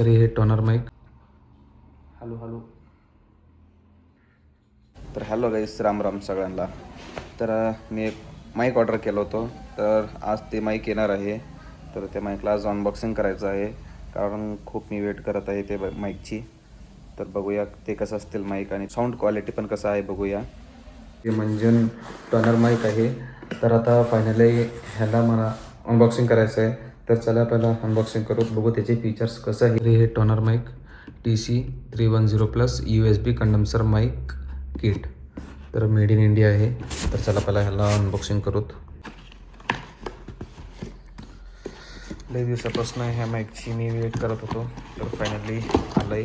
तर हे Tonor mic. Hello hello. तर हॅलो गाईस, राम राम सगळ्यांना. तर मी एक माईक ऑर्डर केलं होतं, तर आज ते माईक येणार आहे. तर त्या माईकला आज अनबॉक्सिंग करायचं आहे, कारण खूप मी वेट करत आहे ते माईकची. तर बघूया ते कसं असतील माईक, आणि साऊंड क्वालिटी पण कसं आहे बघूया. हे म्हणजे टोनर माईक आहे. तर आता फायनली ह्याला मला अनबॉक्सिंग करायचं आहे. तर चला पहिला अनबॉक्सिंग करू, बघू त्याचे फीचर्स कसं आहे. हे Tonor mic TC310 USB condenser mic kit. तर मेड इन इंडिया आहे. तर चला पहिला ह्याला अनबॉक्सिंग करूत. लई दिवसापासून ह्या माईकची मी वेट करत होतो, तर फायनली आलं आहे.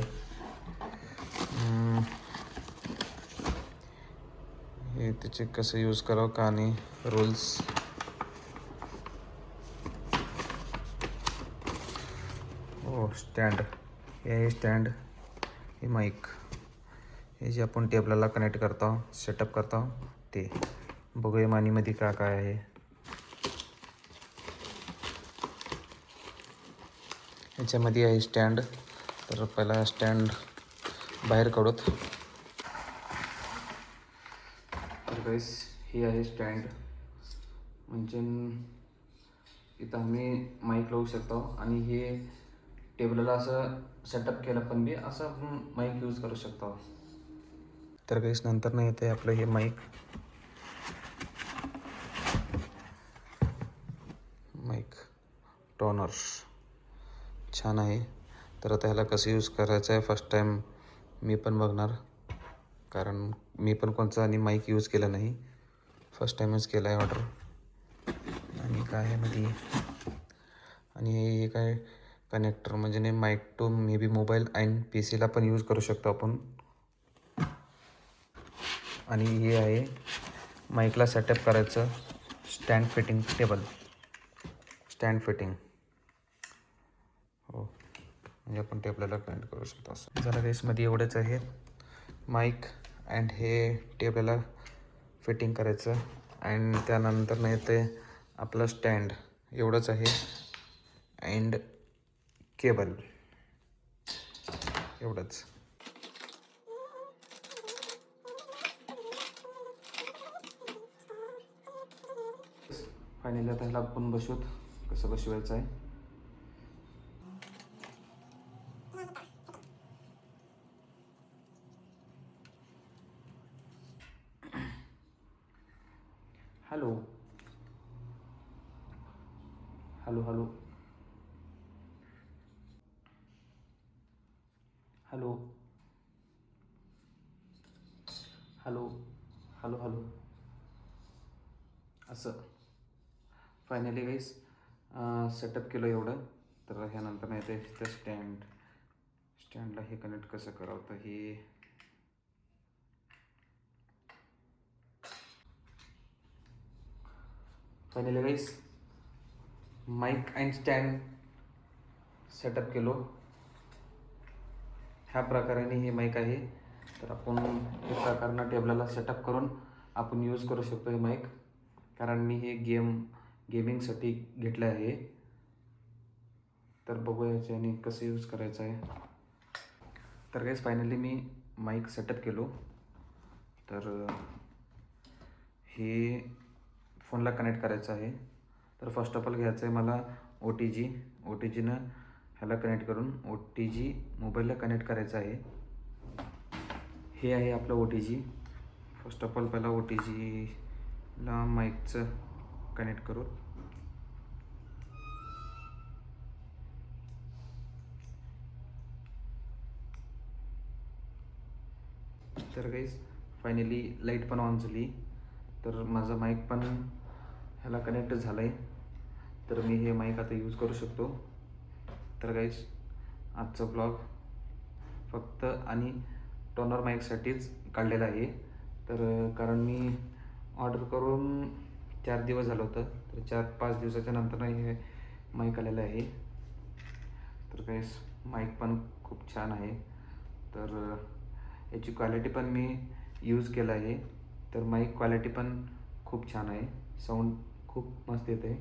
हे त्याचे कसं यूज करावं का आणि रूल्स. हो, स्टँड. हे आहे स्टँड. हे माईक, हे जे आपण टेबलाला कनेक्ट करतो, सेटअप करतो ते. बघूया मानीमध्ये काय काय आहे. ह्याच्यामध्ये आहे स्टँड. तर पहिला स्टँड बाहेर काढूत. तर गाईस, ही आहे स्टँड. म्हणजे इथं आम्ही माईक लावू शकतो, आणि हे टेबलला असं सेटअप केलं पण बी असं आपण माईक यूज करू शकतो. तर गाईस, नंतर नाही येते आपलं हे माईक. टोनर छान आहे. तर आता ह्याला कसं यूज करायचं आहे फर्स्ट टाईम मी पण बघणार, कारण मी पण कोणचा आणि माईक यूज केला नाही, फर्स्ट टाईमच केला आहे ऑर्डर. आणि काय आहे मध्ये, आणि हे काय कनेक्टर, म्हणजे नाही mic to may be mobile and PCला पण यूज करू शकतो आपण. आणि हे आहे माईकला सेटअप करायचं stand fitting table. Stand fitting हो, म्हणजे आपण टेबलाला कनेक्ट करू शकतो असं. जरा रेसमध्ये एवढंच आहे, माईक अँड हे टेबलाला फिटिंग करायचं. अँड त्यानंतर नाही ते आपलं स्टँड एवढंच आहे, अँड केबल एवढंच. फायनली आता ह्याला आपण बसवूत, कसं बसवायचं आहे. Hello hello hello hello hello hello hello असं. फायनली गाईस सेटअप केलं एवढं. तर ह्यानंतर नाही ते स्टँडला हे कनेक्ट कसं करावं, तर हे finally guys mic and stand setup केलो. ह्या प्रकाराने हे माईक आहे. तर आपण एक प्रकारनं टेबलाला सेटअप करून आपण यूज करू शकतो हे माईक, कारण मी हे गेमिंगसाठी घेतलं आहे. तर बघूया याच्याने कसं यूज करायचं आहे. तर गाईस फायनली मी माईक सेटअप केलो. तर हे फोनला कनेक्ट करायचं आहे. तर फर्स्ट ऑफ ऑल घ्यायचं आहे मला OTGनं ह्याला कनेक्ट करून OTG मोबाईलला कनेक्ट करायचं आहे. हे आहे आपलं OTG. फर्स्ट ऑफ ऑल पहिला OTGला माईकचं कनेक्ट करू. तर गाईस फायनली लाईट पण ऑन झाली. तर माझा माईक पण ह्याला कनेक्ट झालं आहे. तर मी हे माईक आता यूज करू शकतो. तर गाईस आजचा ब्लॉग फक्त आणि टोनर माईकसाठीच काढलेला आहे. तर कारण मी ऑर्डर करून 4 दिवस झालं होतं, तर 4-5 दिवसाच्या नंतर हे माईक आलेलं आहे. तर गाईस माईक पण खूप छान आहे. तर याची क्वालिटी पण मी यूज केलं आहे. तर माईक क्वालिटी पण खूप छान आहे, साऊंड खूप मस्त येते.